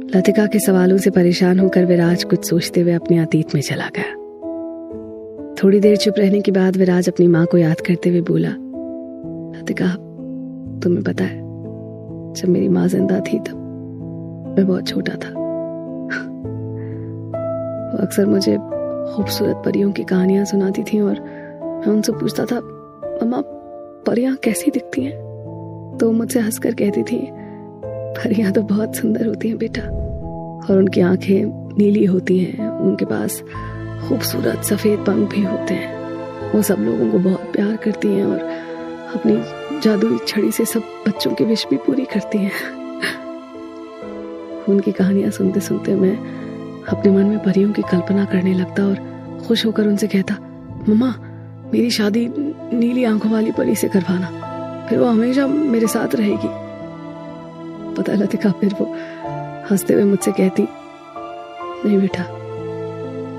लतिका के सवालों से परेशान होकर विराज कुछ सोचते हुए अपने अतीत में चला गया। थोड़ी देर चुप रहने के बाद विराज अपनी माँ को याद करते हुए बोला, लतिका, तुम्हें पता है जब मेरी माँ जिंदा थी तब मैं बहुत छोटा था। वो अक्सर मुझे खूबसूरत परियों की कहानियां सुनाती थी और मैं उनसे पूछता था, मम्मा परियां कैसी दिखती हैं? तो मुझसे हंसकर कहती थी, परियां तो बहुत सुंदर होती हैं बेटा, और उनकी आंखें नीली होती हैं, उनके पास खूबसूरत सफेद पंख भी होते हैं। वो सब लोगों को बहुत प्यार करती हैं और अपनी जादुई छड़ी से सब बच्चों की विश भी पूरी करती हैं। उनकी कहानियां सुनते सुनते मैं अपने मन में परियों की कल्पना करने लगता और खुश होकर उनसे कहता, मम्मा मेरी शादी नीली आंखों वाली परी से करवाना, फिर वो हमेशा मेरे साथ रहेगी। पता लतिका फिर वो हंसते हुए मुझसे कहती, नहीं बेटा,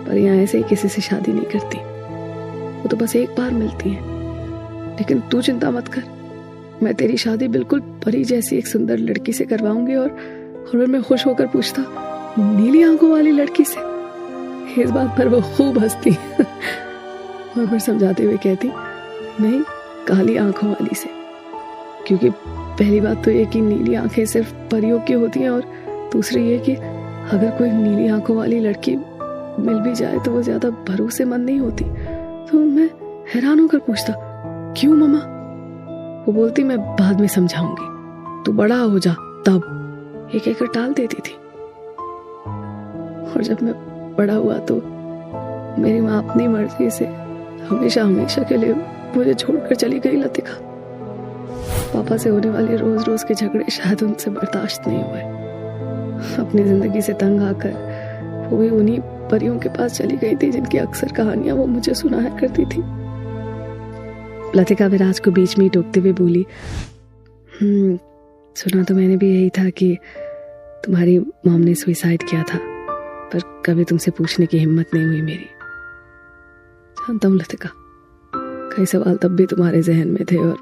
परियां ऐसे ही किसी से शादी नहीं करती, वो तो बस एक बार मिलती हैं। लेकिन तू चिंता मत कर, मैं तेरी शादी बिल्कुल परी जैसी एक सुंदर लड़की से करवाऊंगी। और मैं खुश होकर पूछता, नीली आंखों वाली लड़की से? इस बात पर वो खूब हंसती और फिर समझाते हुए कहती, नहीं, काली आंखों वाली से। क्योंकि पहली बात तो ये कि नीली आंखें सिर्फ परियों की होती हैं, और दूसरी ये कि अगर कोई नीली आंखों वाली लड़की मिल भी जाए तो वो ज्यादा भरोसेमंद नहीं होती। तो मैं हैरान होकर पूछता, क्यों मम्मा? वो बोलती, मैं बाद में समझाऊंगी, तू बड़ा हो जा तब। एक कहकर टाल देती थी। और जब मैं बड़ा हुआ तो मेरी माँ अपनी मर्जी से हमेशा हमेशा के लिए मुझे छोड़कर चली गई लतिका। पापा से होने वाले रोज रोज के झगड़े शायद उनसे बर्दाश्त नहीं हुए। अपनी जिंदगी से तंग आकर वो भी उन्हीं परियों के पास चली गई थी जिनकी अक्सर कहानियां वो मुझे सुनाया करती थी। लतिका विराज को बीच में ही टोकते हुए बोली, सुना तो मैंने भी यही था कि तुम्हारी मॉम ने सुसाइड किया था, पर कभी तुमसे पूछने की हिम्मत नहीं हुई मेरी। जानता हूँ लतिका, कई सवाल तब भी तुम्हारे जहन में थे और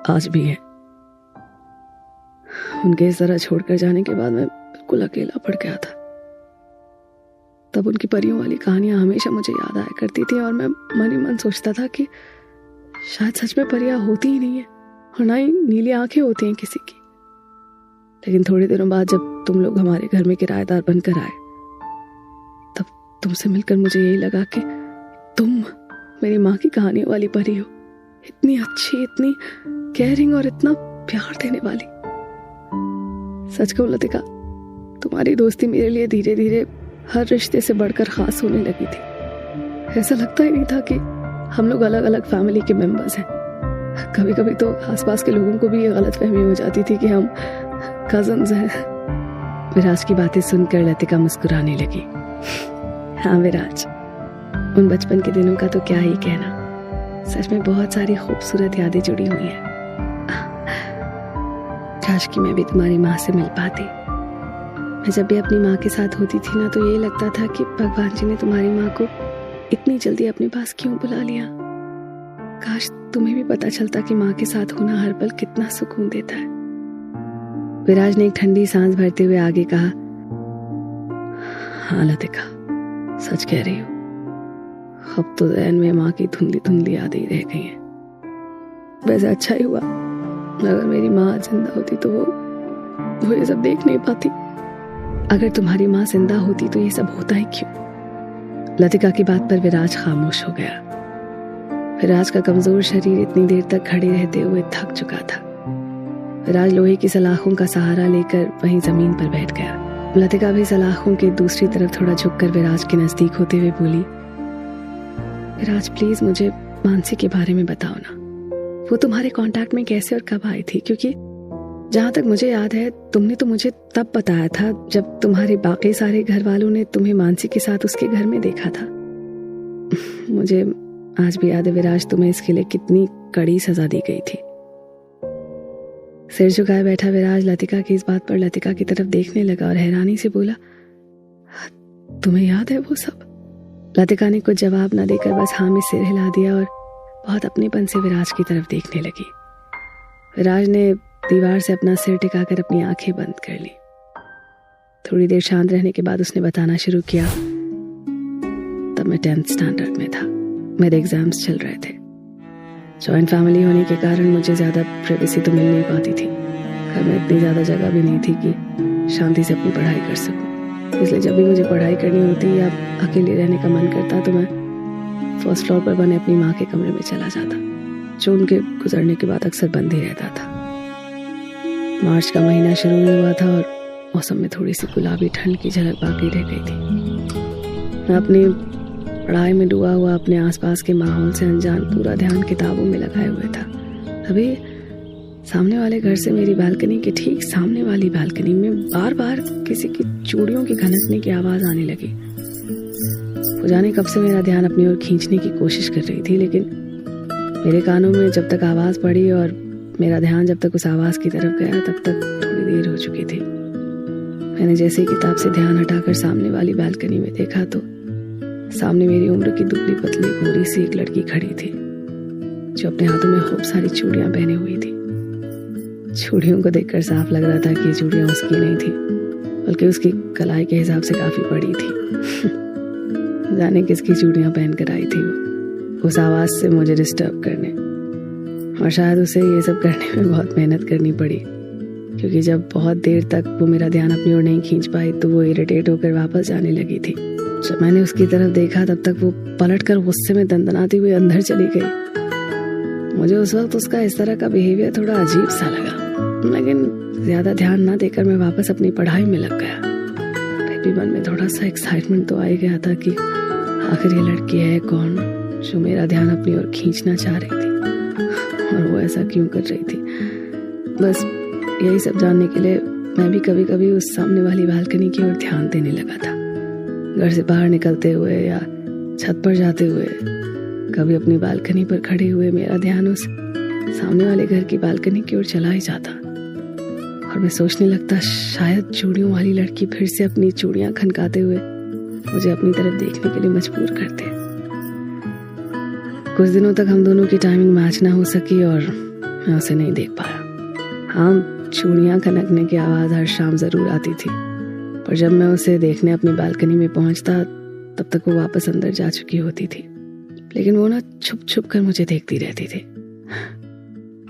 आज भी हैं। उनके इस तरह छोड़कर जाने के बाद मैं बिल्कुल अकेला पड़ गया था। तब उनकी परियों वाली कहानियां हमेशा मुझे याद आया करती थी और मैं मन ही मन सोचता था कि शायद सच में परियां होती ही नहीं है और ना ही नीली आंखें होती हैं किसी की। लेकिन थोड़ी देरों बाद जब तुम लोग हमारे घर में किराएदार बनकर आए, तब तुमसे मिलकर मुझे यही लगा कि तुम मेरी माँ की कहानियों वाली परी हो, इतनी अच्छी, इतनी केयरिंग और इतना प्यार देने वाली। सच कहूं लतिका, तुम्हारी दोस्ती मेरे लिए धीरे धीरे हर रिश्ते से बढ़कर खास होने लगी थी। ऐसा लगता ही नहीं था कि हम लोग अलग अलग फैमिली के मेंबर्स हैं। कभी कभी तो आसपास के लोगों को भी ये गलतफहमी हो जाती थी कि हम कजन्स हैं। विराज की बातें सुनकर लतिका मुस्कुराने लगी। हाँ विराज, उन बचपन के दिनों का तो क्या ही कहना, सच में बहुत सारी खूबसूरत यादें जुड़ी हुई हैं। काश कि मैं भी तुम्हारी माँ से मिल पाती। मैं जब भी अपनी माँ के साथ होती थी ना, तो ये लगता था कि भगवान जी ने तुम्हारी माँ को इतनी जल्दी अपने पास क्यों बुला लिया। काश तुम्हें भी पता चलता कि माँ के साथ होना हर पल कितना सुकून देता है। विराज ने एक ठंडी सांस भरते हुए आगे कहा, हाँ लतिका, सच कह रही हो। अब तो ज़हन में माँ की धुंधली धुंधली यादें ही रह गई हैं। वैसे अच्छा ही हुआ, अगर मेरी माँ जिंदा होती तो वो ये सब देख नहीं पाती। अगर तुम्हारी माँ जिंदा होती तो ये सब होता ही क्यों? लतिका की बात पर विराज खामोश हो गया। विराज का कमजोर शरीर इतनी देर तक खड़े रहते हुए थक चुका था। विराज लोहे की सलाखों का सहारा लेकर वहीं जमीन पर बैठ गया। लतिका भी सलाखों के दूसरी तरफ थोड़ा झुककर विराज के नजदीक होते हुए बोली, विराज प्लीज मुझे मानसी के बारे में बताओ ना। वो तुम्हारे कांटेक्ट में कैसे और कब आई थी? क्योंकि जहां तक मुझे याद है तुमने तो मुझे तब बताया था जब तुम्हारे बाकी सारे घर वालों ने तुम्हें मानसी के साथ उसके घर में देखा था। मुझे आज भी याद है विराज, तुम्हें इसके लिए कितनी कड़ी सजा दी गई थी। सिर झुकाए बैठा विराज लतिका की इस बात पर लतिका की तरफ देखने लगा और हैरानी से बोला, तुम्हें याद है वो सब? लतिका ने कुछ जवाब न देकर बस हाँ में सिर हिला दिया और बहुत अपनेपन से विराज की तरफ देखने लगी। विराज ने दीवार से अपना सिर टिकाकर अपनी आंखें बंद कर ली। थोड़ी देर शांत रहने के बाद उसने बताना शुरू किया। तब मैं 10th स्टैंडर्ड में था, मेरे एग्जाम्स चल रहे थे। जॉइंट फैमिली होने के कारण मुझे ज़्यादा प्राइवेसी तो मिल नहीं पाती थी। घर में इतनी ज़्यादा जगह भी नहीं थी कि शांति से अपनी पढ़ाई कर सकूं। इसलिए जब भी मुझे पढ़ाई करनी होती या अकेले रहने का मन करता तो मैं फर्स्ट फ्लोर पर बने अपनी माँ के कमरे में चला जाता, जो उनके गुजरने के बाद अक्सर बंद ही रहता था। मार्च का महीना शुरू ही हुआ था और मौसम में थोड़ी सी गुलाबी ठंड की झलक बाकी रह गई थी। मैं अपनी पढ़ाई में डूबा हुआ अपने आसपास के माहौल से अनजान, पूरा ध्यान किताबों में लगाए हुए था। तभी सामने वाले घर से मेरी बालकनी के ठीक सामने वाली बालकनी में बार बार किसी की चूड़ियों की घनकने की आवाज आने लगी। वो जाने कब से मेरा ध्यान अपनी ओर खींचने की कोशिश कर रही थी, लेकिन मेरे कानों में जब तक आवाज पड़ी और मेरा ध्यान जब तक उस आवाज की तरफ गया तब तक थोड़ी देर हो चुकी थी। मैंने जैसे ही किताब से ध्यान हटाकर सामने वाली बालकनी में देखा तो सामने मेरी उम्र की दुबली पतली गोरी सी एक लड़की खड़ी थी, जो अपने हाथों में खूब सारी चूड़ियां पहने हुई थी। चूड़ियों को देखकर साफ लग रहा था कि ये चूड़ियां उसकी नहीं थी, बल्कि उसकी कलाई के हिसाब से काफी बड़ी थी। जाने किसकी चूड़ियां पहन कर आई थी वो, उस आवाज से मुझे डिस्टर्ब करने, और शायद उसे ये सब करने में बहुत मेहनत करनी पड़ी, क्योंकि जब बहुत देर तक वो मेरा ध्यान अपनी ओर नहीं खींच पाई तो वो इरिटेट होकर वापस जाने लगी थी। जब मैंने उसकी तरफ देखा तब तक वो पलटकर गुस्से में दंदनाती हुई अंदर चली गई। मुझे उस वक्त उसका इस तरह का बिहेवियर थोड़ा अजीब सा लगा, लेकिन ज्यादा ध्यान ना देकर मैं वापस अपनी पढ़ाई में लग गया। फिर भी मन में थोड़ा सा एक्साइटमेंट तो आ ही गया था कि आखिर ये लड़की है कौन जो मेरा ध्यान अपनी ओर खींचना चाह रही थी, और वो ऐसा क्यों कर रही थी। बस यही सब जानने के लिए मैं भी कभी कभी उस सामने वाली बालकनी की ओर ध्यान देने लगा था। घर से बाहर निकलते हुए या छत पर जाते हुए, कभी अपनी बालकनी पर खड़े हुए मेरा ध्यान उस सामने वाले घर की बालकनी की ओर चला ही जाता, और मैं सोचने लगता शायद चूड़ियों वाली लड़की फिर से अपनी चूड़ियां खनकाते हुए मुझे अपनी तरफ देखने के लिए मजबूर करते। कुछ दिनों तक हम दोनों की टाइमिंग मैच ना हो सकी और मैं उसे नहीं देख पाया। हाँ, चूड़ियां खनकने की आवाज हर शाम जरूर आती थी, पर जब मैं उसे देखने अपनी बालकनी में पहुंचता तब तक वो वापस अंदर जा चुकी होती थी। लेकिन वो ना छुप छुप कर मुझे देखती रहती थी।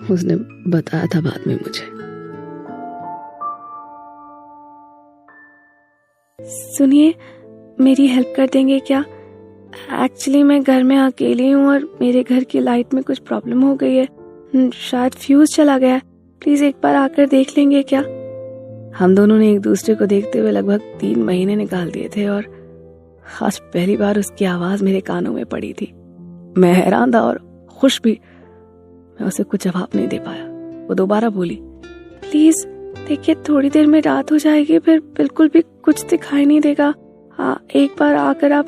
उसने बताया था बाद में मुझे। सुनिए, मेरी हेल्प कर देंगे क्या? एक्चुअली मैं घर में अकेली हूँ और मेरे घर की लाइट में कुछ प्रॉब्लम हो गई है, शायद फ्यूज चला गया है। प्लीज एक बार आकर देख लेंगे क्या? हम दोनों ने एक दूसरे को देखते हुए लगभग 3 महीने निकाल दिए थे और आज पहली बार उसकी आवाज मेरे कानों में पड़ी थी। मैं हैरान था और खुश भी। मैं उसे कुछ जवाब नहीं दे पाया। वो दोबारा बोली, प्लीज देखिए, थोड़ी देर में रात हो जाएगी, फिर बिल्कुल भी कुछ दिखाई नहीं देगा। हाँ, एक बार आकर आप